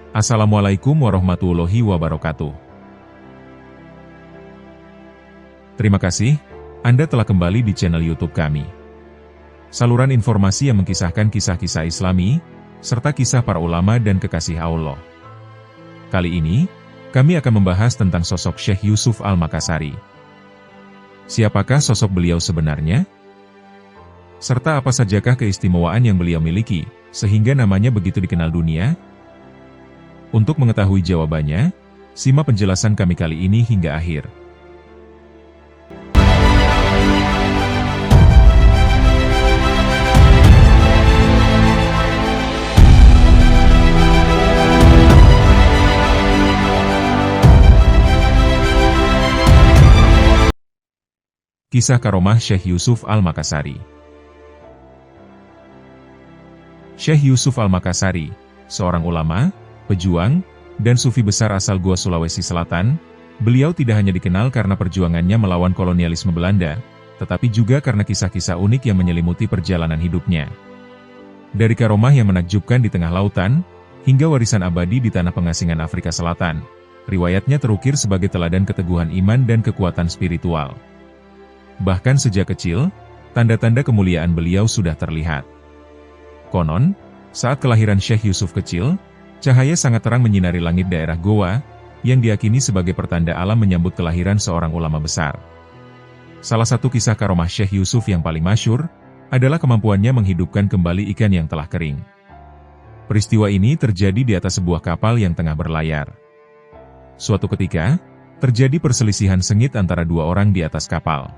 Assalamualaikum warahmatullahi wabarakatuh. Terima kasih, Anda telah kembali di channel YouTube kami. Saluran informasi yang mengkisahkan kisah-kisah Islami, serta kisah para ulama dan kekasih Allah. Kali ini, kami akan membahas tentang sosok Syekh Yusuf Al-Makassari. Siapakah sosok beliau sebenarnya? Serta apa sajakah keistimewaan yang beliau miliki, sehingga namanya begitu dikenal dunia? Untuk mengetahui jawabannya, simak penjelasan kami kali ini hingga akhir. Kisah Karomah Syekh Yusuf Al-Makassari. Syekh Yusuf Al-Makassari, seorang ulama, pejuang, dan sufi besar asal Goa Sulawesi Selatan. Beliau tidak hanya dikenal karena perjuangannya melawan kolonialisme Belanda, tetapi juga karena kisah-kisah unik yang menyelimuti perjalanan hidupnya. Dari karomah yang menakjubkan di tengah lautan, hingga warisan abadi di tanah pengasingan Afrika Selatan, riwayatnya terukir sebagai teladan keteguhan iman dan kekuatan spiritual. Bahkan sejak kecil, tanda-tanda kemuliaan beliau sudah terlihat. Konon, saat kelahiran Syekh Yusuf kecil, cahaya sangat terang menyinari langit daerah Goa, yang diyakini sebagai pertanda alam menyambut kelahiran seorang ulama besar. Salah satu kisah karomah Syekh Yusuf yang paling masyhur, adalah kemampuannya menghidupkan kembali ikan yang telah kering. Peristiwa ini terjadi di atas sebuah kapal yang tengah berlayar. Suatu ketika, terjadi perselisihan sengit antara dua orang di atas kapal.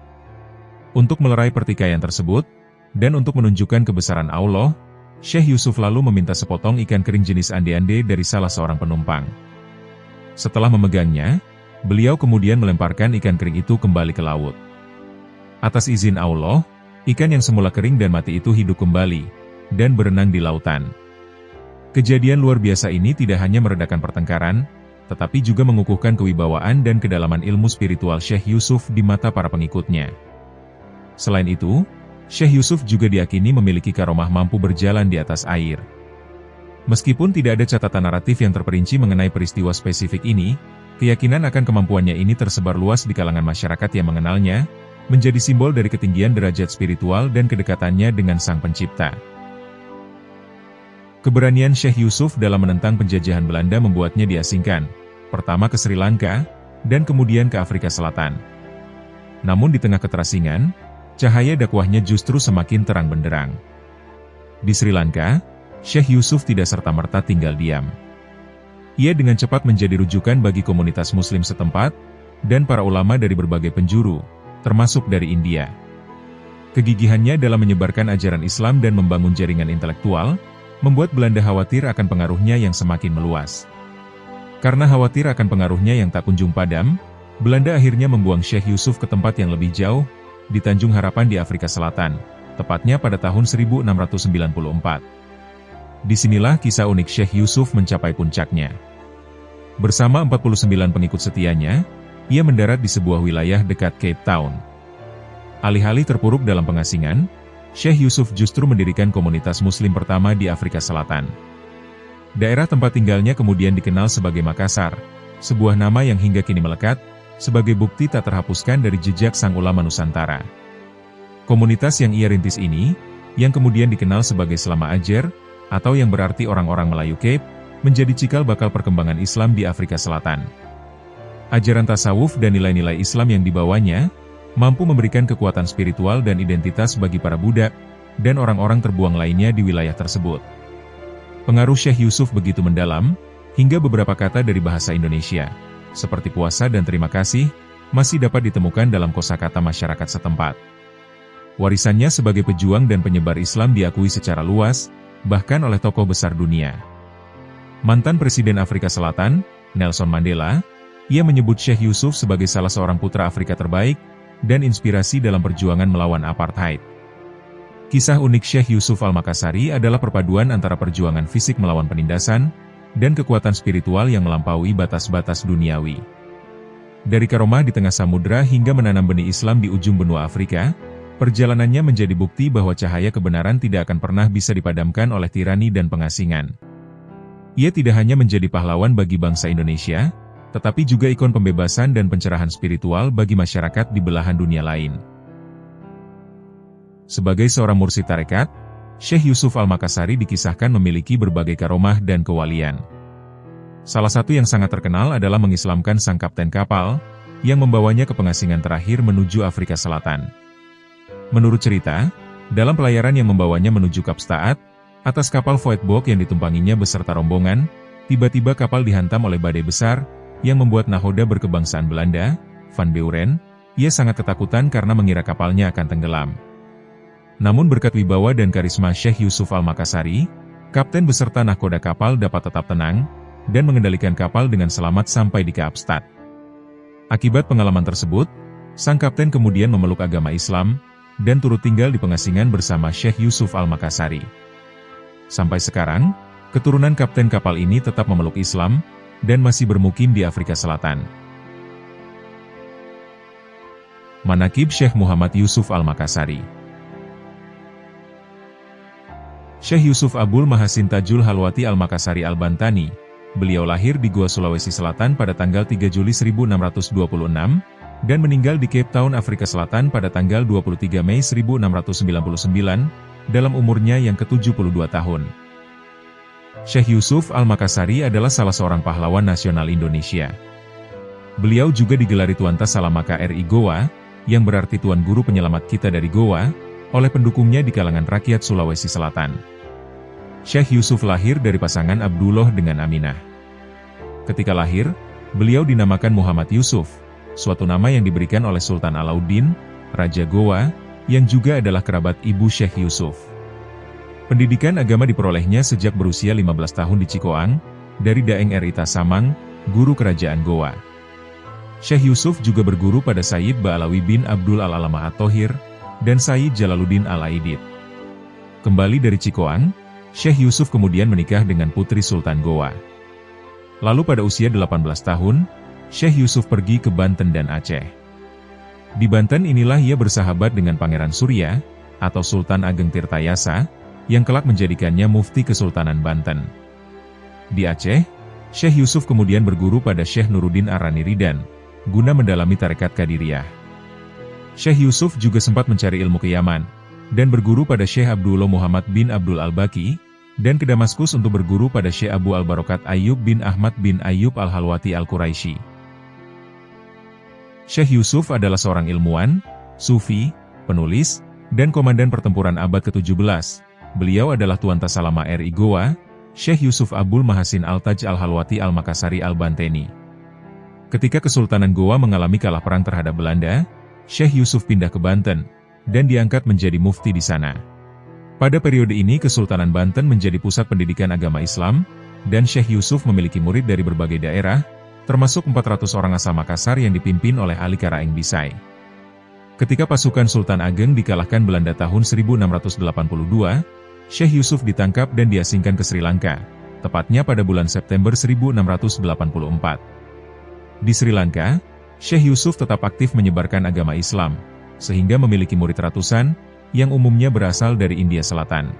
Untuk melerai pertikaian tersebut, dan untuk menunjukkan kebesaran Allah, Syekh Yusuf lalu meminta sepotong ikan kering jenis ande-ande dari salah seorang penumpang. Setelah memegangnya, beliau kemudian melemparkan ikan kering itu kembali ke laut. Atas izin Allah, ikan yang semula kering dan mati itu hidup kembali, dan berenang di lautan. Kejadian luar biasa ini tidak hanya meredakan pertengkaran, tetapi juga mengukuhkan kewibawaan dan kedalaman ilmu spiritual Syekh Yusuf di mata para pengikutnya. Selain itu, Syekh Yusuf juga diyakini memiliki karomah mampu berjalan di atas air. Meskipun tidak ada catatan naratif yang terperinci mengenai peristiwa spesifik ini, keyakinan akan kemampuannya ini tersebar luas di kalangan masyarakat yang mengenalnya, menjadi simbol dari ketinggian derajat spiritual dan kedekatannya dengan Sang Pencipta. Keberanian Syekh Yusuf dalam menentang penjajahan Belanda membuatnya diasingkan, pertama ke Sri Lanka, dan kemudian ke Afrika Selatan. Namun di tengah keterasingan, cahaya dakwahnya justru semakin terang benderang. Di Sri Lanka, Syekh Yusuf tidak serta-merta tinggal diam. Ia dengan cepat menjadi rujukan bagi komunitas muslim setempat, dan para ulama dari berbagai penjuru, termasuk dari India. Kegigihannya dalam menyebarkan ajaran Islam dan membangun jaringan intelektual, membuat Belanda khawatir akan pengaruhnya yang semakin meluas. Karena khawatir akan pengaruhnya yang tak kunjung padam, Belanda akhirnya membuang Syekh Yusuf ke tempat yang lebih jauh, di Tanjung Harapan di Afrika Selatan, tepatnya pada tahun 1694. Disinilah kisah unik Syekh Yusuf mencapai puncaknya. Bersama 49 pengikut setianya, ia mendarat di sebuah wilayah dekat Cape Town. Alih-alih terpuruk dalam pengasingan, Syekh Yusuf justru mendirikan komunitas muslim pertama di Afrika Selatan. Daerah tempat tinggalnya kemudian dikenal sebagai Makassar, sebuah nama yang hingga kini melekat, sebagai bukti tak terhapuskan dari jejak sang ulama Nusantara. Komunitas yang ia rintis ini, yang kemudian dikenal sebagai Selama Ajer, atau yang berarti orang-orang Melayu Cape, menjadi cikal bakal perkembangan Islam di Afrika Selatan. Ajaran tasawuf dan nilai-nilai Islam yang dibawanya, mampu memberikan kekuatan spiritual dan identitas bagi para budak, dan orang-orang terbuang lainnya di wilayah tersebut. Pengaruh Syekh Yusuf begitu mendalam, hingga beberapa kata dari bahasa Indonesia, seperti puasa dan terima kasih, masih dapat ditemukan dalam kosakata masyarakat setempat. Warisannya sebagai pejuang dan penyebar Islam diakui secara luas, bahkan oleh tokoh besar dunia. Mantan Presiden Afrika Selatan, Nelson Mandela, ia menyebut Syekh Yusuf sebagai salah seorang putra Afrika terbaik, dan inspirasi dalam perjuangan melawan apartheid. Kisah unik Syekh Yusuf Al-Makassari adalah perpaduan antara perjuangan fisik melawan penindasan, dan kekuatan spiritual yang melampaui batas-batas duniawi. Dari karomah di tengah samudera hingga menanam benih Islam di ujung benua Afrika, perjalanannya menjadi bukti bahwa cahaya kebenaran tidak akan pernah bisa dipadamkan oleh tirani dan pengasingan. Ia tidak hanya menjadi pahlawan bagi bangsa Indonesia, tetapi juga ikon pembebasan dan pencerahan spiritual bagi masyarakat di belahan dunia lain. Sebagai seorang mursyid tarekat, Syekh Yusuf Al-Makassari dikisahkan memiliki berbagai karomah dan kewalian. Salah satu yang sangat terkenal adalah mengislamkan sang kapten kapal, yang membawanya ke pengasingan terakhir menuju Afrika Selatan. Menurut cerita, dalam pelayaran yang membawanya menuju Kapstaad, atas kapal Voetbok yang ditumpanginya beserta rombongan, tiba-tiba kapal dihantam oleh badai besar, yang membuat nahoda berkebangsaan Belanda, Van Beuren, ia sangat ketakutan karena mengira kapalnya akan tenggelam. Namun berkat wibawa dan karisma Syekh Yusuf Al-Makassari, kapten beserta nahkoda kapal dapat tetap tenang, dan mengendalikan kapal dengan selamat sampai di Kapstaad. Akibat pengalaman tersebut, sang kapten kemudian memeluk agama Islam, dan turut tinggal di pengasingan bersama Syekh Yusuf Al-Makassari. Sampai sekarang, keturunan kapten kapal ini tetap memeluk Islam, dan masih bermukim di Afrika Selatan. Manaqib Syekh Muhammad Yusuf Al-Makassari. Syekh Yusuf Abul Mahasin Tajul Halwati Al-Makassari Al-Bantani, beliau lahir di Goa, Sulawesi Selatan pada tanggal 3 Juli 1626, dan meninggal di Cape Town, Afrika Selatan pada tanggal 23 Mei 1699, dalam umurnya yang ke-72 tahun. Syekh Yusuf Al-Makassari adalah salah seorang pahlawan nasional Indonesia. Beliau juga digelari Tuan Tasalamaka RI Goa, yang berarti Tuan Guru Penyelamat Kita dari Goa, oleh pendukungnya di kalangan rakyat Sulawesi Selatan. Syekh Yusuf lahir dari pasangan Abdullah dengan Aminah. Ketika lahir, beliau dinamakan Muhammad Yusuf, suatu nama yang diberikan oleh Sultan Alauddin, Raja Goa, yang juga adalah kerabat ibu Syekh Yusuf. Pendidikan agama diperolehnya sejak berusia 15 tahun di Cikoang, dari Daeng RI Tasamang, guru kerajaan Goa. Syekh Yusuf juga berguru pada Sayyid Ba'alawi bin Abdul Al-Alamah At-Thohir, dan Sayyid Jalaluddin Al-Aidid. Kembali dari Cikoang, Syekh Yusuf kemudian menikah dengan putri Sultan Goa. Lalu pada usia 18 tahun, Syekh Yusuf pergi ke Banten dan Aceh. Di Banten inilah ia bersahabat dengan Pangeran Surya, atau Sultan Ageng Tirtayasa, yang kelak menjadikannya mufti Kesultanan Banten. Di Aceh, Syekh Yusuf kemudian berguru pada Syekh Nuruddin Arani Ridan, guna mendalami tarekat Qadiriyah. Syekh Yusuf juga sempat mencari ilmu ke Yaman, dan berguru pada Syekh Abdullah Muhammad bin Abdul Al-Baki, dan ke Damaskus untuk berguru pada Syekh Abu Al-Barokat Ayyub bin Ahmad bin Ayyub Al-Halwati Al-Quraisy. Syekh Yusuf adalah seorang ilmuwan, sufi, penulis, dan komandan pertempuran abad ke-17. Beliau adalah Tuan Tasalama RI Goa, Syekh Yusuf Abul Mahasin Al-Taj Al-Halwati Al-Makassari Al-Banteni. Ketika Kesultanan Goa mengalami kalah perang terhadap Belanda, Syekh Yusuf pindah ke Banten, dan diangkat menjadi mufti di sana. Pada periode ini Kesultanan Banten menjadi pusat pendidikan agama Islam, dan Syekh Yusuf memiliki murid dari berbagai daerah, termasuk 400 orang asal Makassar yang dipimpin oleh Ali Karaeng Bisai. Ketika pasukan Sultan Ageng dikalahkan Belanda tahun 1682, Syekh Yusuf ditangkap dan diasingkan ke Sri Lanka, tepatnya pada bulan September 1684. Di Sri Lanka, Syekh Yusuf tetap aktif menyebarkan agama Islam, sehingga memiliki murid ratusan, yang umumnya berasal dari India Selatan.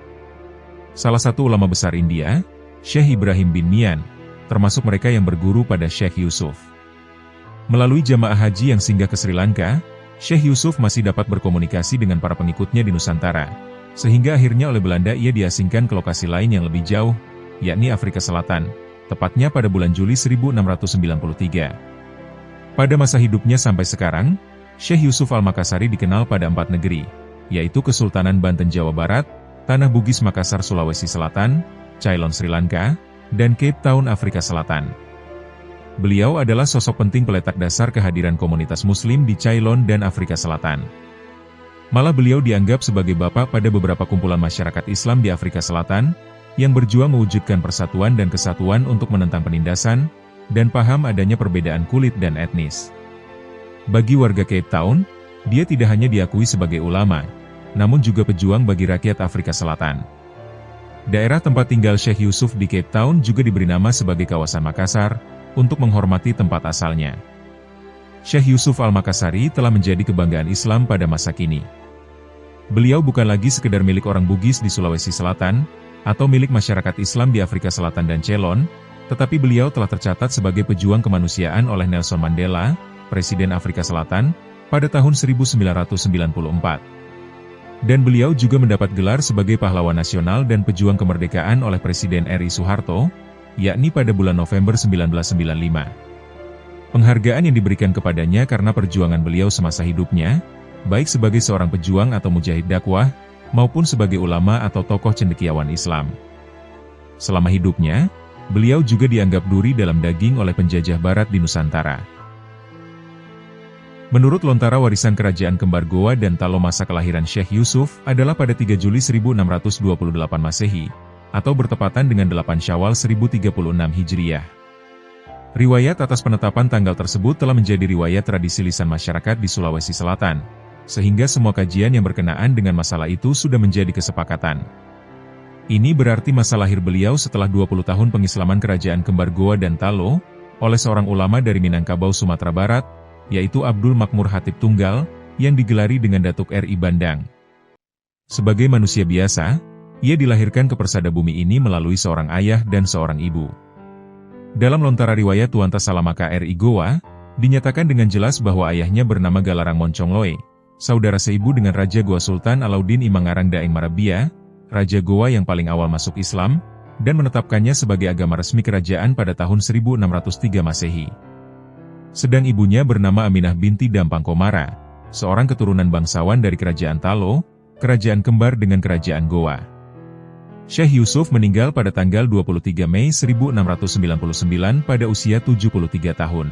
Salah satu ulama besar India, Syekh Ibrahim bin Mian, termasuk mereka yang berguru pada Syekh Yusuf. Melalui jamaah haji yang singgah ke Sri Lanka, Syekh Yusuf masih dapat berkomunikasi dengan para pengikutnya di Nusantara, sehingga akhirnya oleh Belanda ia diasingkan ke lokasi lain yang lebih jauh, yakni Afrika Selatan, tepatnya pada bulan Juli 1693. Pada masa hidupnya sampai sekarang, Syekh Yusuf Al-Makassari dikenal pada 4 negeri, yaitu Kesultanan Banten Jawa Barat, Tanah Bugis Makassar Sulawesi Selatan, Ceylon Sri Lanka, dan Cape Town Afrika Selatan. Beliau adalah sosok penting peletak dasar kehadiran komunitas Muslim di Ceylon dan Afrika Selatan. Malah beliau dianggap sebagai bapak pada beberapa kumpulan masyarakat Islam di Afrika Selatan, yang berjuang mewujudkan persatuan dan kesatuan untuk menentang penindasan, dan paham adanya perbedaan kulit dan etnis. Bagi warga Cape Town, dia tidak hanya diakui sebagai ulama, namun juga pejuang bagi rakyat Afrika Selatan. Daerah tempat tinggal Syekh Yusuf di Cape Town juga diberi nama sebagai kawasan Makassar, untuk menghormati tempat asalnya. Syekh Yusuf Al-Makassari telah menjadi kebanggaan Islam pada masa kini. Beliau bukan lagi sekedar milik orang Bugis di Sulawesi Selatan, atau milik masyarakat Islam di Afrika Selatan dan Ceylon, tetapi beliau telah tercatat sebagai pejuang kemanusiaan oleh Nelson Mandela, Presiden Afrika Selatan, pada tahun 1994. Dan beliau juga mendapat gelar sebagai pahlawan nasional dan pejuang kemerdekaan oleh Presiden RI Soeharto, yakni pada bulan November 1995. Penghargaan yang diberikan kepadanya karena perjuangan beliau semasa hidupnya, baik sebagai seorang pejuang atau mujahid dakwah, maupun sebagai ulama atau tokoh cendekiawan Islam. Selama hidupnya, beliau juga dianggap duri dalam daging oleh penjajah barat di Nusantara. Menurut Lontara warisan kerajaan kembar Goa dan Talo masa kelahiran Syekh Yusuf adalah pada 3 Juli 1628 Masehi, atau bertepatan dengan 8 Syawal 1036 Hijriah. Riwayat atas penetapan tanggal tersebut telah menjadi riwayat tradisi lisan masyarakat di Sulawesi Selatan, sehingga semua kajian yang berkenaan dengan masalah itu sudah menjadi kesepakatan. Ini berarti masa lahir beliau setelah 20 tahun pengislaman kerajaan kembar Goa dan Talo, oleh seorang ulama dari Minangkabau Sumatera Barat, yaitu Abdul Makmur Hatib Tunggal, yang digelari dengan Datuk RI Bandang. Sebagai manusia biasa, ia dilahirkan ke persada bumi ini melalui seorang ayah dan seorang ibu. Dalam lontara riwayat Tuanta Salamaka RI Goa, dinyatakan dengan jelas bahwa ayahnya bernama Galarang Moncongloe, saudara seibu dengan Raja Goa Sultan Alauddin Imangarang Daeng Marabia, Raja Goa yang paling awal masuk Islam, dan menetapkannya sebagai agama resmi kerajaan pada tahun 1603 Masehi. Sedang ibunya bernama Aminah binti Dampang Komara, seorang keturunan bangsawan dari Kerajaan Talo, kerajaan kembar dengan Kerajaan Goa. Syekh Yusuf meninggal pada tanggal 23 Mei 1699 pada usia 73 tahun.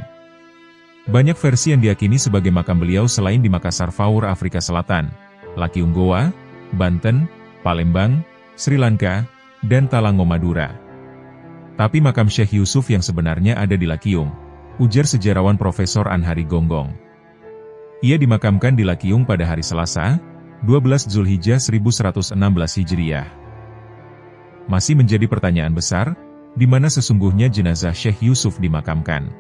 Banyak versi yang diyakini sebagai makam beliau selain di Makassar Faur, Afrika Selatan, Lakiung Goa, Banten, Palembang, Sri Lanka, dan Talango Madura. Tapi makam Syekh Yusuf yang sebenarnya ada di Lakiung, ujar sejarawan Profesor Anhari Gonggong. Ia dimakamkan di Lakiung pada hari Selasa, 12 Zulhijjah 1116 Hijriah. Masih menjadi pertanyaan besar, di mana sesungguhnya jenazah Syekh Yusuf dimakamkan.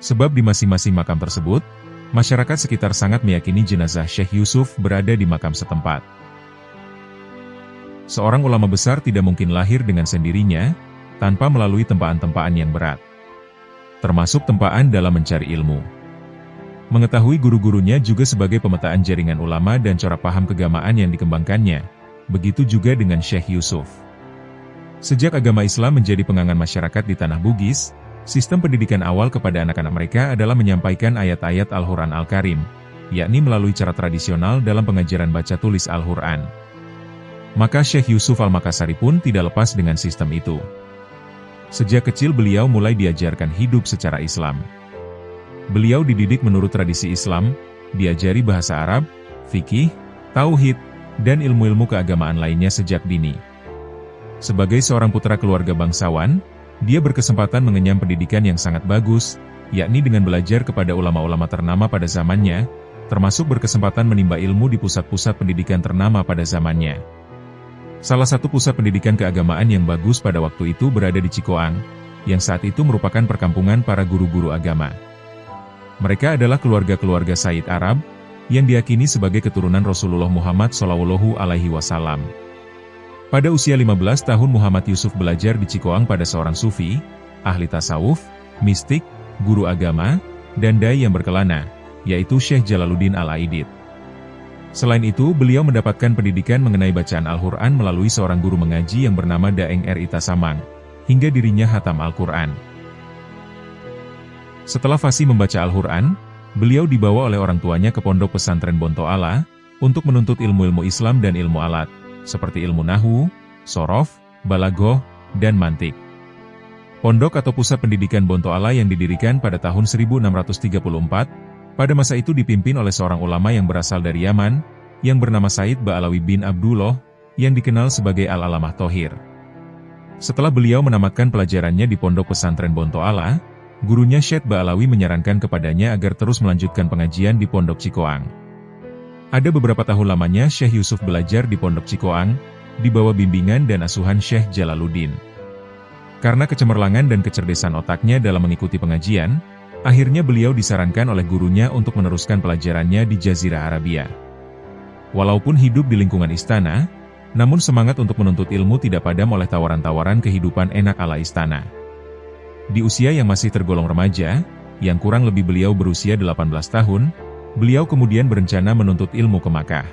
Sebab di masing-masing makam tersebut, masyarakat sekitar sangat meyakini jenazah Syekh Yusuf berada di makam setempat. Seorang ulama besar tidak mungkin lahir dengan sendirinya, tanpa melalui tempaan-tempaan yang berat. Termasuk tempaan dalam mencari ilmu. Mengetahui guru-gurunya juga sebagai pemetaan jaringan ulama dan corak paham keagamaan yang dikembangkannya, begitu juga dengan Syekh Yusuf. Sejak agama Islam menjadi pengangan masyarakat di Tanah Bugis, sistem pendidikan awal kepada anak-anak mereka adalah menyampaikan ayat-ayat Al-Quran Al-Karim, yakni melalui cara tradisional dalam pengajaran baca tulis Al-Quran. Maka Syekh Yusuf Al-Makassari pun tidak lepas dengan sistem itu. Sejak kecil beliau mulai diajarkan hidup secara Islam. Beliau dididik menurut tradisi Islam, diajari bahasa Arab, fikih, tauhid, dan ilmu-ilmu keagamaan lainnya sejak dini. Sebagai seorang putra keluarga bangsawan, dia berkesempatan mengenyam pendidikan yang sangat bagus, yakni dengan belajar kepada ulama-ulama ternama pada zamannya, termasuk berkesempatan menimba ilmu di pusat-pusat pendidikan ternama pada zamannya. Salah satu pusat pendidikan keagamaan yang bagus pada waktu itu berada di Cikoang, yang saat itu merupakan perkampungan para guru-guru agama. Mereka adalah keluarga-keluarga Sayyid Arab, yang diyakini sebagai keturunan Rasulullah Muhammad SAW. Pada usia 15 tahun Muhammad Yusuf belajar di Cikoang pada seorang sufi, ahli tasawuf, mistik, guru agama, dan dai yang berkelana, yaitu Syekh Jalaluddin Al-Aidid. Selain itu, beliau mendapatkan pendidikan mengenai bacaan Al-Quran melalui seorang guru mengaji yang bernama Daeng R.I. Tasamang, hingga dirinya hatam Al-Quran. Setelah fasih membaca Al-Quran, beliau dibawa oleh orang tuanya ke pondok pesantren Bonto Ala, untuk menuntut ilmu-ilmu Islam dan ilmu alat, seperti ilmu nahu, sorof, balagoh, dan mantik. Pondok atau pusat pendidikan Bonto Ala yang didirikan pada tahun 1634, pada masa itu dipimpin oleh seorang ulama yang berasal dari Yaman, yang bernama Said Ba'alawi bin Abdullah, yang dikenal sebagai Al-Alamah Thohir. Setelah beliau menamatkan pelajarannya di pondok pesantren Bonto Ala, gurunya Syekh Ba'alawi menyarankan kepadanya agar terus melanjutkan pengajian di pondok Cikoang. Ada beberapa tahun lamanya Syekh Yusuf belajar di pondok Cikoang, di bawah bimbingan dan asuhan Syekh Jalaluddin. Karena kecemerlangan dan kecerdasan otaknya dalam mengikuti pengajian, akhirnya beliau disarankan oleh gurunya untuk meneruskan pelajarannya di Jazirah Arabia. Walaupun hidup di lingkungan istana, Namun semangat untuk menuntut ilmu tidak padam oleh tawaran-tawaran kehidupan enak ala istana. Di usia yang masih tergolong remaja, yang kurang lebih beliau berusia 18 tahun, beliau kemudian berencana menuntut ilmu ke Makkah.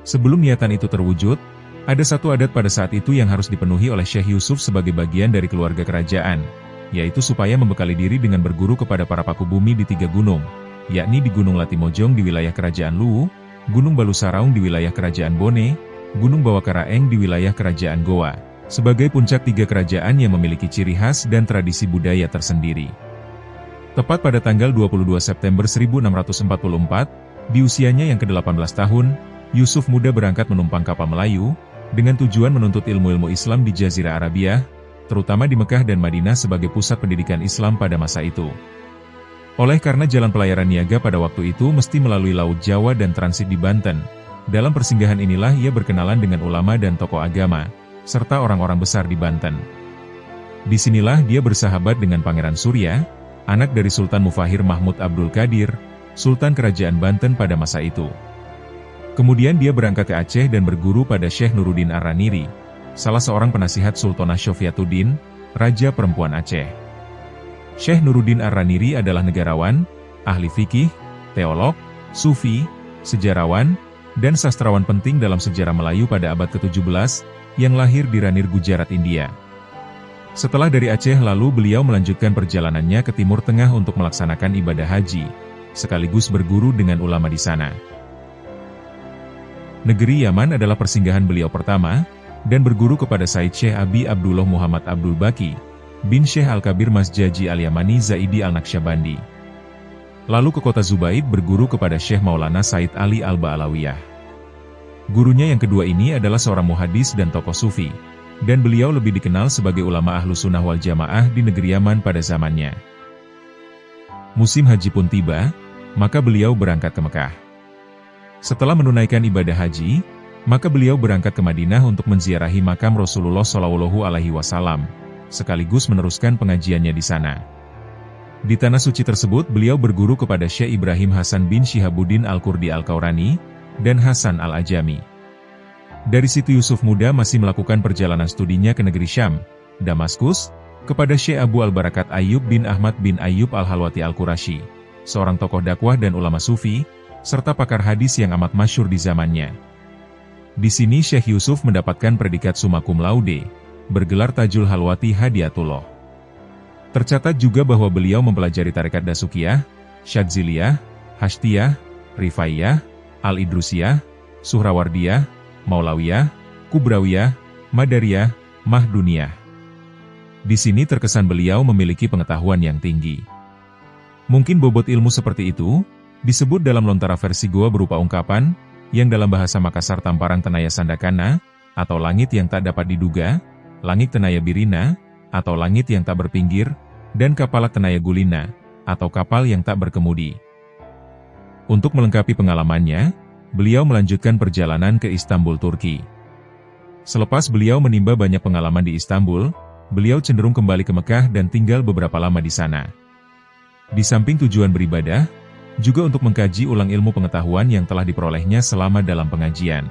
Sebelum niatan itu terwujud, ada satu adat pada saat itu yang harus dipenuhi oleh Syekh Yusuf sebagai bagian dari keluarga kerajaan, yaitu supaya membekali diri dengan berguru kepada para paku bumi di 3 gunung, yakni di Gunung Latimojong di wilayah Kerajaan Luwu, Gunung Balusaraung di wilayah Kerajaan Bone, Gunung Bawakaraeng di wilayah Kerajaan Goa, sebagai puncak 3 kerajaan yang memiliki ciri khas dan tradisi budaya tersendiri. Tepat pada tanggal 22 September 1644, di usianya yang ke-18 tahun, Yusuf muda berangkat menumpang kapal Melayu, dengan tujuan menuntut ilmu-ilmu Islam di Jazirah Arabia, terutama di Mekah dan Madinah sebagai pusat pendidikan Islam pada masa itu. Oleh karena jalan pelayaran niaga pada waktu itu mesti melalui Laut Jawa dan transit di Banten, dalam persinggahan inilah ia berkenalan dengan ulama dan tokoh agama, serta orang-orang besar di Banten. Disinilah dia bersahabat dengan Pangeran Surya, anak dari Sultan Mufahir Mahmud Abdul Qadir, Sultan Kerajaan Banten pada masa itu. Kemudian dia berangkat ke Aceh dan berguru pada Syekh Nuruddin Ar-Raniri, salah seorang penasihat Sultanah Syofiatuddin, Raja Perempuan Aceh. Syekh Nuruddin Ar-Raniri adalah negarawan, ahli fikih, teolog, sufi, sejarawan, dan sastrawan penting dalam sejarah Melayu pada abad ke-17, yang lahir di Ranir, Gujarat, India. Setelah dari Aceh lalu beliau melanjutkan perjalanannya ke Timur Tengah untuk melaksanakan ibadah haji, sekaligus berguru dengan ulama di sana. Negeri Yaman adalah persinggahan beliau pertama, dan berguru kepada Said Syekh Abi Abdullah Muhammad Abdul Baqi, bin Syekh Al-Kabir Masjaji Al-Yamani Zaidi Al-Naqsyabandi. Lalu ke kota Zubaid berguru kepada Syekh Maulana Said Ali Al-Ba'alawiyah. Gurunya yang kedua ini adalah seorang muhadis dan tokoh sufi, dan beliau lebih dikenal sebagai ulama Ahlus Sunnah wal Jamaah di negeri Yaman pada zamannya. Musim haji pun tiba, maka beliau berangkat ke Mekah. Setelah menunaikan ibadah haji, maka beliau berangkat ke Madinah untuk menziarahi makam Rasulullah SAW, sekaligus meneruskan pengajiannya di sana. Di tanah suci tersebut beliau berguru kepada Syekh Ibrahim Hasan bin Syihabuddin Al-Qurdi Al-Kaurani, dan Hasan Al-Ajami. Dari situ Yusuf muda masih melakukan perjalanan studinya ke negeri Syam, Damaskus, kepada Syekh Abu Al-Barakat Ayyub bin Ahmad bin Ayyub Al-Halwati Al-Qurashi, seorang tokoh dakwah dan ulama sufi, serta pakar hadis yang amat masyhur di zamannya. Di sini Syekh Yusuf mendapatkan predikat summa cum laude, bergelar Tajul Halwati Hadiatullah. Tercatat juga bahwa beliau mempelajari tarekat Dasukiyah, Syadziliyah, Hashtiyah, Rifaiyah, Al-Idrusiyah, Suhrawardiyah, Maulawiyah, Kubrawiyah, Madariyah, Mahduniyah. Di sini terkesan beliau memiliki pengetahuan yang tinggi. Mungkin bobot ilmu seperti itu disebut dalam lontara versi Goa berupa ungkapan, yang dalam bahasa Makassar Tamparang Tenaya Sandakana, atau langit yang tak dapat diduga, langit Tenaya Birina, atau langit yang tak berpinggir, dan kapalak Tenaya Gulina, atau kapal yang tak berkemudi. Untuk melengkapi pengalamannya, beliau melanjutkan perjalanan ke Istanbul, Turki. Selepas beliau menimba banyak pengalaman di Istanbul, beliau cenderung kembali ke Mekah dan tinggal beberapa lama di sana. Di samping tujuan beribadah, juga untuk mengkaji ulang ilmu pengetahuan yang telah diperolehnya selama dalam pengajian.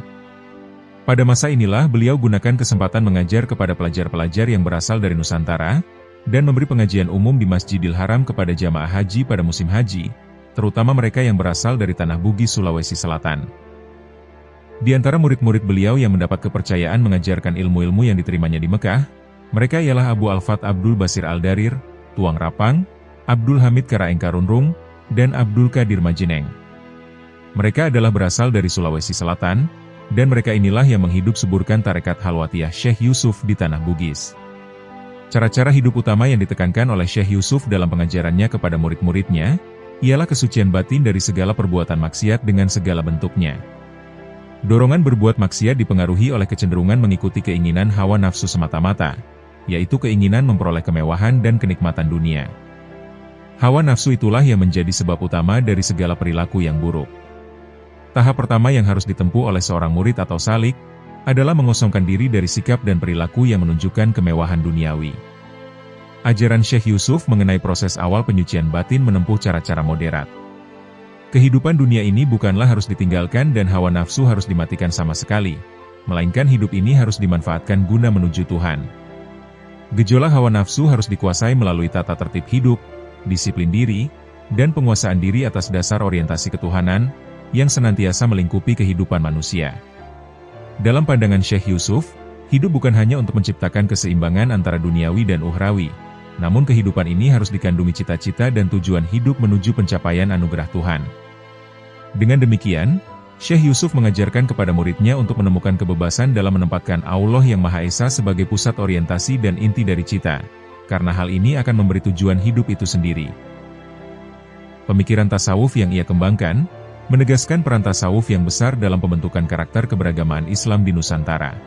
Pada masa inilah beliau gunakan kesempatan mengajar kepada pelajar-pelajar yang berasal dari Nusantara, dan memberi pengajian umum di Masjidil Haram kepada jamaah haji pada musim haji, terutama mereka yang berasal dari Tanah Bugis, Sulawesi Selatan. Di antara murid-murid beliau yang mendapat kepercayaan mengajarkan ilmu-ilmu yang diterimanya di Mekah, mereka ialah Abu Al-Fat Abdul Basir Al-Darir, Tuang Rapang, Abdul Hamid Karaeng Karunrung, dan Abdul Qadir Majineng. Mereka adalah berasal dari Sulawesi Selatan, dan mereka inilah yang menghidup suburkan tarekat Halwatiyah Syekh Yusuf di Tanah Bugis. Cara-cara hidup utama yang ditekankan oleh Syekh Yusuf dalam pengajarannya kepada murid-muridnya, ialah kesucian batin dari segala perbuatan maksiat dengan segala bentuknya. Dorongan berbuat maksiat dipengaruhi oleh kecenderungan mengikuti keinginan hawa nafsu semata-mata, yaitu keinginan memperoleh kemewahan dan kenikmatan dunia. Hawa nafsu itulah yang menjadi sebab utama dari segala perilaku yang buruk. Tahap pertama yang harus ditempuh oleh seorang murid atau salik, adalah mengosongkan diri dari sikap dan perilaku yang menunjukkan kemewahan duniawi. Ajaran Syekh Yusuf mengenai proses awal penyucian batin menempuh cara-cara moderat. Kehidupan dunia ini bukanlah harus ditinggalkan dan hawa nafsu harus dimatikan sama sekali, melainkan hidup ini harus dimanfaatkan guna menuju Tuhan. Gejolak hawa nafsu harus dikuasai melalui tata tertib hidup, disiplin diri, dan penguasaan diri atas dasar orientasi ketuhanan, yang senantiasa melingkupi kehidupan manusia. Dalam pandangan Syekh Yusuf, hidup bukan hanya untuk menciptakan keseimbangan antara duniawi dan ukhrawi, namun kehidupan ini harus dikandungi cita-cita dan tujuan hidup menuju pencapaian anugerah Tuhan. Dengan demikian, Syekh Yusuf mengajarkan kepada muridnya untuk menemukan kebebasan dalam menempatkan Allah yang Maha Esa sebagai pusat orientasi dan inti dari cita, karena hal ini akan memberi tujuan hidup itu sendiri. Pemikiran tasawuf yang ia kembangkan, menegaskan peran tasawuf yang besar dalam pembentukan karakter keberagamaan Islam di Nusantara.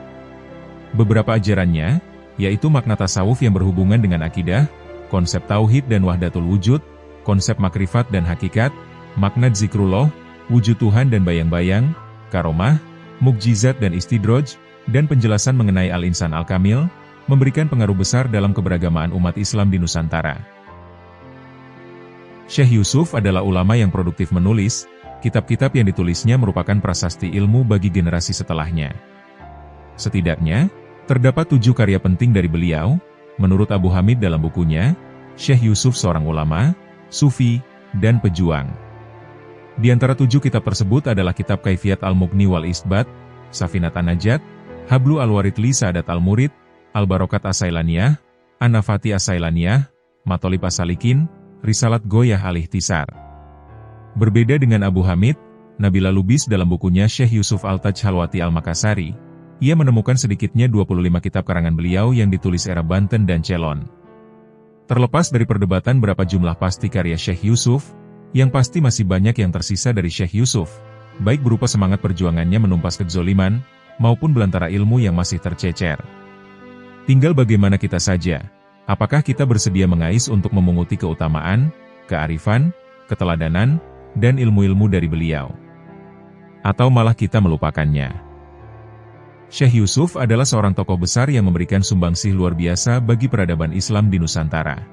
Beberapa ajarannya, yaitu makna tasawuf yang berhubungan dengan akidah, konsep tauhid dan wahdatul wujud, konsep makrifat dan hakikat, makna zikrullah, wujud Tuhan dan bayang-bayang, karomah, mukjizat dan istidroj, dan penjelasan mengenai al-insan al-kamil, memberikan pengaruh besar dalam keberagamaan umat Islam di Nusantara. Syekh Yusuf adalah ulama yang produktif menulis, kitab-kitab yang ditulisnya merupakan prasasti ilmu bagi generasi setelahnya. Setidaknya, terdapat 7 karya penting dari beliau, menurut Abu Hamid dalam bukunya, Syekh Yusuf seorang ulama, sufi, dan pejuang. Di antara 7 kitab tersebut adalah kitab Kaifiyat Al-Mughni wal Isbat, Safinat An-Najat, Hablu Al-Warid li Sa'adat Al-Murid, Al-Barokat As-Sailaniyah, An-Nafati As-Sailaniyah, Matolib As-Salikin, Risalat Goyah Al-Ihtisar. Berbeda dengan Abu Hamid, Nabila Lubis dalam bukunya Syekh Yusuf Al-Taj Halwati Al-Makassari, ia menemukan sedikitnya 25 kitab karangan beliau yang ditulis era Banten dan Ceylon. Terlepas dari perdebatan berapa jumlah pasti karya Syekh Yusuf, yang pasti masih banyak yang tersisa dari Syekh Yusuf, baik berupa semangat perjuangannya menumpas kezoliman, maupun belantara ilmu yang masih tercecer. Tinggal bagaimana kita saja, apakah kita bersedia mengais untuk memunguti keutamaan, kearifan, keteladanan, dan ilmu-ilmu dari beliau. Atau malah kita melupakannya. Syekh Yusuf adalah seorang tokoh besar yang memberikan sumbangsih luar biasa bagi peradaban Islam di Nusantara.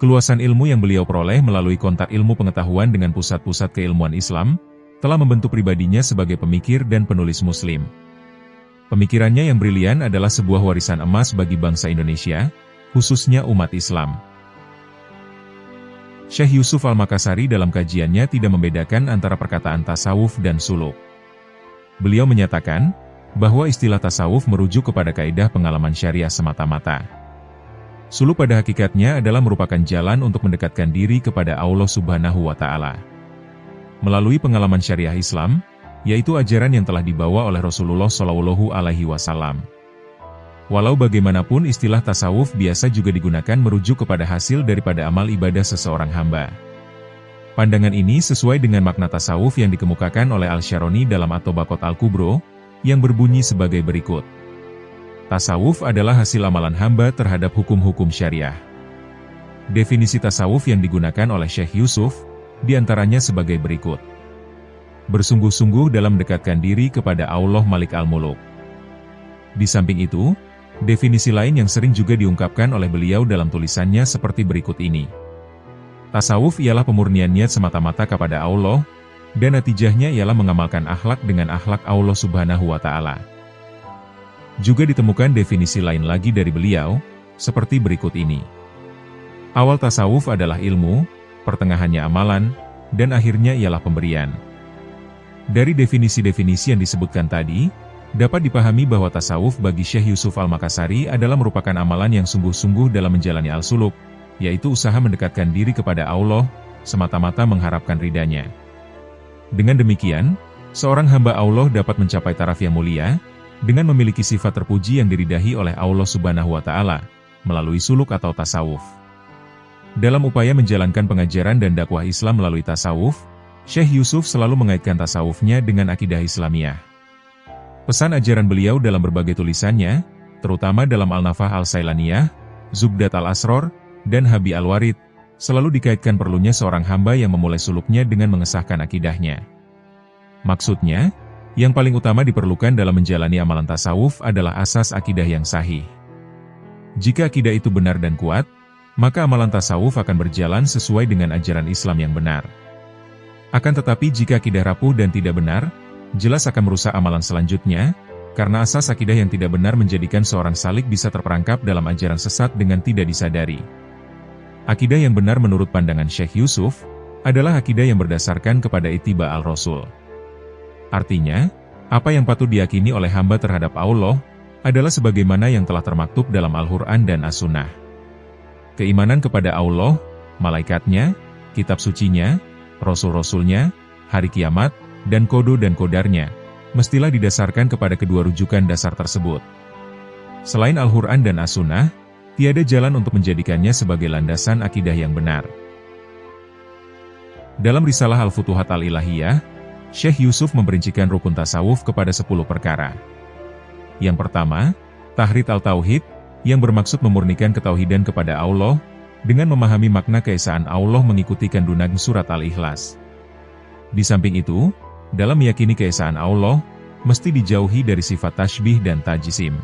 Keluasan ilmu yang beliau peroleh melalui kontak ilmu pengetahuan dengan pusat-pusat keilmuan Islam, telah membentuk pribadinya sebagai pemikir dan penulis Muslim. Pemikirannya yang brilian adalah sebuah warisan emas bagi bangsa Indonesia, khususnya umat Islam. Syekh Yusuf Al-Makassari dalam kajiannya tidak membedakan antara perkataan tasawuf dan suluk. Beliau menyatakan, bahwa istilah tasawuf merujuk kepada kaidah pengalaman syariah semata-mata. Suluk pada hakikatnya adalah merupakan jalan untuk mendekatkan diri kepada Allah Subhanahu wa Ta'ala. Melalui pengalaman syariah Islam, yaitu ajaran yang telah dibawa oleh Rasulullah Shallallahu Alaihi Wasallam. Walau bagaimanapun istilah tasawuf biasa juga digunakan merujuk kepada hasil daripada amal ibadah seseorang hamba. Pandangan ini sesuai dengan makna tasawuf yang dikemukakan oleh Al-Syaroni dalam At-Tabaqat Al-Kubro, yang berbunyi sebagai berikut. Tasawuf adalah hasil amalan hamba terhadap hukum-hukum syariah. Definisi tasawuf yang digunakan oleh Syekh Yusuf, diantaranya sebagai berikut. Bersungguh-sungguh dalam mendekatkan diri kepada Allah Malik Al-Muluk. Di samping itu, definisi lain yang sering juga diungkapkan oleh beliau dalam tulisannya seperti berikut ini. Tasawuf ialah pemurnian niat semata-mata kepada Allah, dan natijahnya ialah mengamalkan akhlak dengan akhlak Allah Subhanahu wa Ta'ala. Juga ditemukan definisi lain lagi dari beliau, seperti berikut ini. Awal tasawuf adalah ilmu, pertengahannya amalan, dan akhirnya ialah pemberian. Dari definisi-definisi yang disebutkan tadi, dapat dipahami bahwa tasawuf bagi Syekh Yusuf Al-Makassari adalah merupakan amalan yang sungguh-sungguh dalam menjalani al-suluk, yaitu usaha mendekatkan diri kepada Allah, semata-mata mengharapkan ridhanya. Dengan demikian, seorang hamba Allah dapat mencapai taraf yang mulia, dengan memiliki sifat terpuji yang diridai oleh Allah Subhanahu wa Ta'ala, melalui suluk atau tasawuf. Dalam upaya menjalankan pengajaran dan dakwah Islam melalui tasawuf, Syekh Yusuf selalu mengaitkan tasawufnya dengan akidah Islamiyah. Pesan ajaran beliau dalam berbagai tulisannya, terutama dalam Al-Nafah Al-Sailaniyah, Zubdat Al-Asror, dan Habi Al-Warid, selalu dikaitkan perlunya seorang hamba yang memulai suluknya dengan mengesahkan akidahnya. Maksudnya, yang paling utama diperlukan dalam menjalani amalan tasawuf adalah asas akidah yang sahih. Jika akidah itu benar dan kuat, maka amalan tasawuf akan berjalan sesuai dengan ajaran Islam yang benar. Akan tetapi jika akidah rapuh dan tidak benar, jelas akan merusak amalan selanjutnya, karena asas akidah yang tidak benar menjadikan seorang salik bisa terperangkap dalam ajaran sesat dengan tidak disadari. Akidah yang benar menurut pandangan Syekh Yusuf, adalah akidah yang berdasarkan kepada ittiba al-Rasul. Artinya, apa yang patut diyakini oleh hamba terhadap Allah, adalah sebagaimana yang telah termaktub dalam Al-Quran dan As-Sunnah. Keimanan kepada Allah, malaikatnya, kitab sucinya, rasul-rasulnya, hari kiamat, dan kodo dan kodarnya, mestilah didasarkan kepada kedua rujukan dasar tersebut. Selain Al-Quran dan As-Sunnah, tiada jalan untuk menjadikannya sebagai landasan akidah yang benar. Dalam risalah Al-Futuhat Al-Ilahiyah, Syekh Yusuf memperincikan rukun tasawuf kepada 10 perkara. Yang pertama, tahrid al-tauhid, yang bermaksud memurnikan ketauhidan kepada Allah, dengan memahami makna keesaan Allah mengikuti kandungan surat Al-Ikhlas. Di samping itu, dalam meyakini keesaan Allah, mesti dijauhi dari sifat tashbih dan tajsim.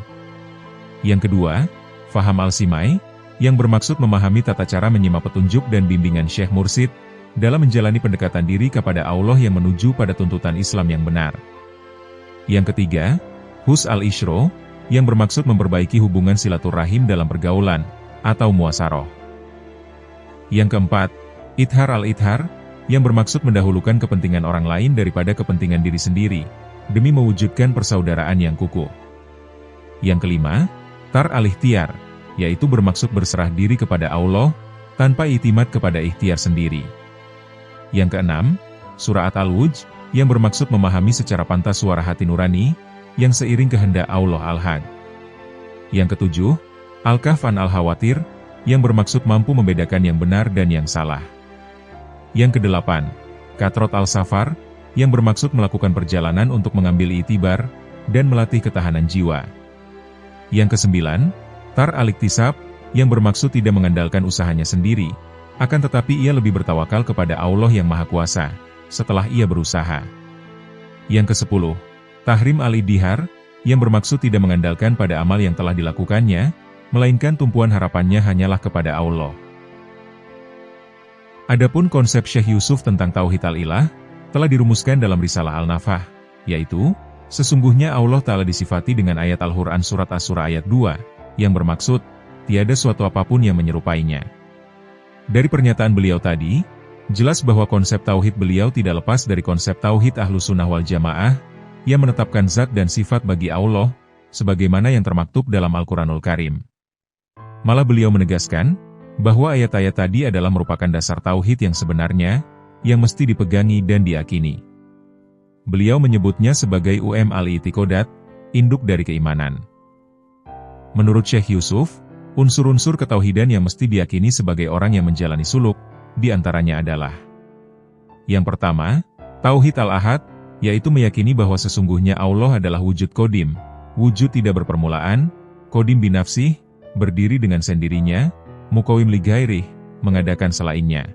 Yang kedua, faham al-simai, yang bermaksud memahami tata cara menyimak petunjuk dan bimbingan Syekh Mursid, dalam menjalani pendekatan diri kepada Allah yang menuju pada tuntutan Islam yang benar. Yang ketiga, hus al-ishro, yang bermaksud memperbaiki hubungan silaturahim dalam pergaulan, atau muasaroh. Yang keempat, ithar al-ithar, yang bermaksud mendahulukan kepentingan orang lain daripada kepentingan diri sendiri, demi mewujudkan persaudaraan yang kukuh. Yang kelima, tar al-ikhtiar, yaitu bermaksud berserah diri kepada Allah, tanpa iktimat kepada ikhtiar sendiri. Yang keenam, sura'at al-wuj, yang bermaksud memahami secara pantas suara hati nurani, yang seiring kehendak Allah al-haq. Yang ketujuh, al-kahf an al-hawatir, yang bermaksud mampu membedakan yang benar dan yang salah. Yang kedelapan, katrot al-safar, yang bermaksud melakukan perjalanan untuk mengambil itibar, dan melatih ketahanan jiwa. Yang kesembilan, tar al-iktisab, yang bermaksud tidak mengandalkan usahanya sendiri, akan tetapi ia lebih bertawakal kepada Allah yang Maha Kuasa, setelah ia berusaha. Yang kesepuluh, tahrim al-idhar, yang bermaksud tidak mengandalkan pada amal yang telah dilakukannya, melainkan tumpuan harapannya hanyalah kepada Allah. Adapun konsep Syekh Yusuf tentang Tauhid al-Ilah, telah dirumuskan dalam risalah Al-Nafah, yaitu, sesungguhnya Allah Ta'ala disifati dengan ayat Al-Quran Surat As-Surah ayat 2, yang bermaksud, tiada suatu apapun yang menyerupainya. Dari pernyataan beliau tadi, jelas bahwa konsep Tauhid beliau tidak lepas dari konsep Tauhid Ahlus Sunnah wal Jamaah, yang menetapkan zat dan sifat bagi Allah, sebagaimana yang termaktub dalam Al-Quranul Karim. Malah beliau menegaskan, bahwa ayat-ayat tadi adalah merupakan dasar tauhid yang sebenarnya, yang mesti dipegangi dan diyakini. Beliau menyebutnya sebagai al-i'tiqadat, induk dari keimanan. Menurut Syekh Yusuf, unsur-unsur ketauhidan yang mesti diyakini sebagai orang yang menjalani suluk, diantaranya adalah: yang pertama, tauhid al-ahad, yaitu meyakini bahwa sesungguhnya Allah adalah wujud qadim, wujud tidak berpermulaan, qadim binafsih, berdiri dengan sendirinya, muqawim li ghairih, mengadakan selainnya.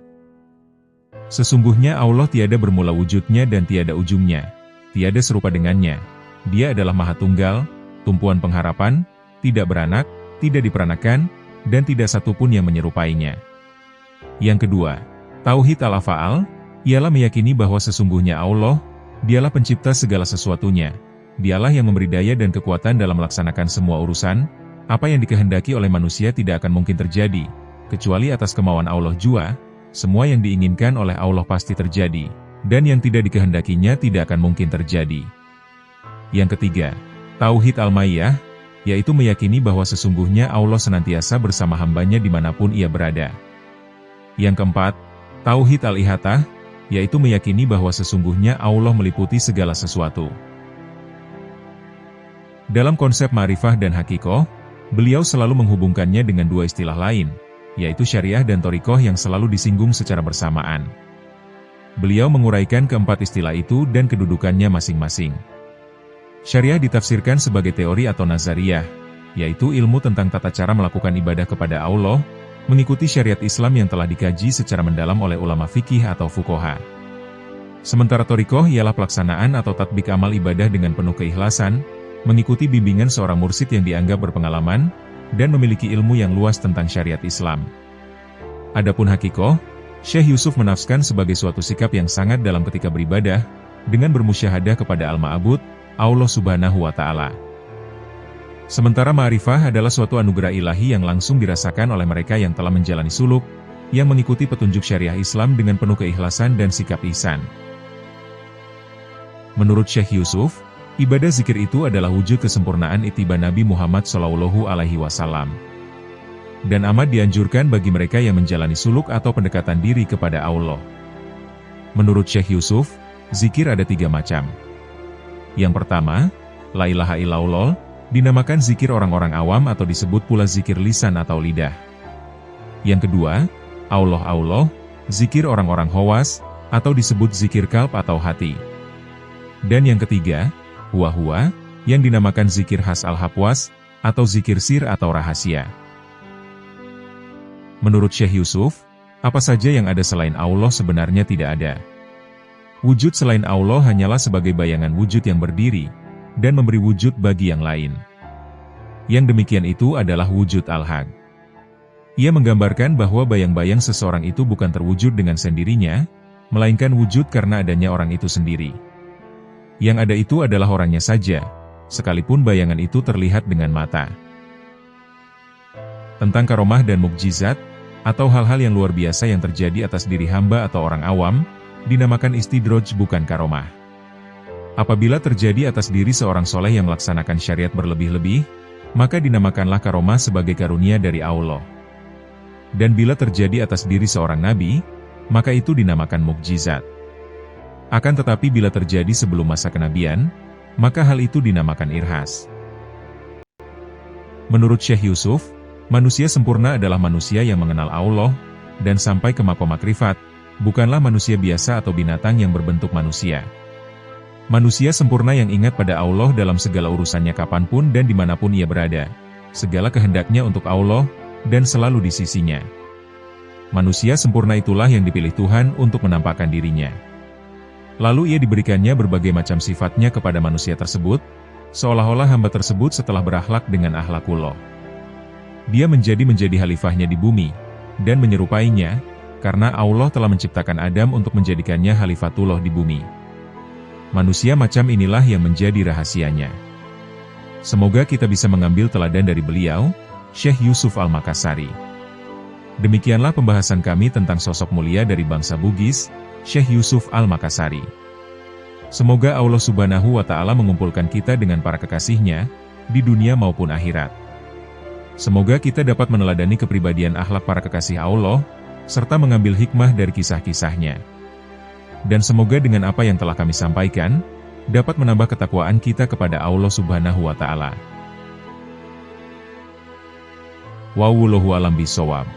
Sesungguhnya Allah tiada bermula wujudnya dan tiada ujungnya, tiada serupa dengannya. Dia adalah Maha Tunggal, tumpuan pengharapan, tidak beranak, tidak diperanakan, dan tidak satupun yang menyerupainya. Yang kedua, tauhid al-af'al, ialah meyakini bahwa sesungguhnya Allah, dialah pencipta segala sesuatunya. Dialah yang memberi daya dan kekuatan dalam melaksanakan semua urusan. Apa yang dikehendaki oleh manusia tidak akan mungkin terjadi, kecuali atas kemauan Allah jua. Semua yang diinginkan oleh Allah pasti terjadi, dan yang tidak dikehendakinya tidak akan mungkin terjadi. Yang ketiga, tauhid al-ma'iyah, yaitu meyakini bahwa sesungguhnya Allah senantiasa bersama hambanya dimanapun ia berada. Yang keempat, tauhid al-ihatah, yaitu meyakini bahwa sesungguhnya Allah meliputi segala sesuatu. Dalam konsep ma'rifah dan hakikoh, beliau selalu menghubungkannya dengan dua istilah lain, yaitu syariah dan thariqah yang selalu disinggung secara bersamaan. Beliau menguraikan keempat istilah itu dan kedudukannya masing-masing. Syariah ditafsirkan sebagai teori atau nazariyah, yaitu ilmu tentang tata cara melakukan ibadah kepada Allah, mengikuti syariat Islam yang telah dikaji secara mendalam oleh ulama fikih atau fuqaha. Sementara thariqah ialah pelaksanaan atau tatbik amal ibadah dengan penuh keikhlasan, mengikuti bimbingan seorang mursyid yang dianggap berpengalaman, dan memiliki ilmu yang luas tentang syariat Islam. Adapun hakikoh, Syekh Yusuf menafsirkan sebagai suatu sikap yang sangat dalam ketika beribadah, dengan bermusyahadah kepada Al-Ma'bud, Allah Subhanahu wa Ta'ala. Sementara ma'rifah adalah suatu anugerah ilahi yang langsung dirasakan oleh mereka yang telah menjalani suluk, yang mengikuti petunjuk syariah Islam dengan penuh keikhlasan dan sikap ihsan. Menurut Syekh Yusuf, ibadah zikir itu adalah wujud kesempurnaan ittiba Nabi Muhammad SAW. Dan amat dianjurkan bagi mereka yang menjalani suluk atau pendekatan diri kepada Allah. Menurut Syekh Yusuf, zikir ada 3 macam. Yang pertama, la ilaha illallah, dinamakan zikir orang-orang awam atau disebut pula zikir lisan atau lidah. Yang kedua, Allah, zikir orang-orang khawas, atau disebut zikir kalb atau hati. Dan yang ketiga, huwa, yang dinamakan zikir khas al-hafwas, atau zikir sir atau rahasia. Menurut Syekh Yusuf, apa saja yang ada selain Allah sebenarnya tidak ada. Wujud selain Allah hanyalah sebagai bayangan wujud yang berdiri, dan memberi wujud bagi yang lain. Yang demikian itu adalah wujud al-haq. Ia menggambarkan bahwa bayang-bayang seseorang itu bukan terwujud dengan sendirinya, melainkan wujud karena adanya orang itu sendiri. Yang ada itu adalah orangnya saja, sekalipun bayangan itu terlihat dengan mata. Tentang karomah dan mukjizat, atau hal-hal yang luar biasa yang terjadi atas diri hamba atau orang awam, dinamakan istidroj bukan karomah. Apabila terjadi atas diri seorang soleh yang melaksanakan syariat berlebih-lebih, maka dinamakanlah karomah sebagai karunia dari Allah. Dan bila terjadi atas diri seorang nabi, maka itu dinamakan mukjizat. Akan tetapi bila terjadi sebelum masa kenabian, maka hal itu dinamakan irhas. Menurut Syekh Yusuf, manusia sempurna adalah manusia yang mengenal Allah, dan sampai ke makom makrifat, bukanlah manusia biasa atau binatang yang berbentuk manusia. Manusia sempurna yang ingat pada Allah dalam segala urusannya kapanpun dan dimanapun ia berada. Segala kehendaknya untuk Allah, dan selalu di sisinya. Manusia sempurna itulah yang dipilih Tuhan untuk menampakkan dirinya. Lalu ia diberikannya berbagai macam sifatnya kepada manusia tersebut, seolah-olah hamba tersebut setelah berakhlak dengan akhlakullah. Dia menjadi khalifahnya di bumi, dan menyerupainya, karena Allah telah menciptakan Adam untuk menjadikannya khalifatullah di bumi. Manusia macam inilah yang menjadi rahasianya. Semoga kita bisa mengambil teladan dari beliau, Syekh Yusuf Al-Makassari. Demikianlah pembahasan kami tentang sosok mulia dari bangsa Bugis, Syekh Yusuf Al-Makassari. Semoga Allah Subhanahu wa Ta'ala mengumpulkan kita dengan para kekasihnya, di dunia maupun akhirat. Semoga kita dapat meneladani kepribadian akhlak para kekasih Allah, serta mengambil hikmah dari kisah-kisahnya. Dan semoga dengan apa yang telah kami sampaikan, dapat menambah ketakwaan kita kepada Allah Subhanahu wa Ta'ala. Wallahu a'lam bishawab.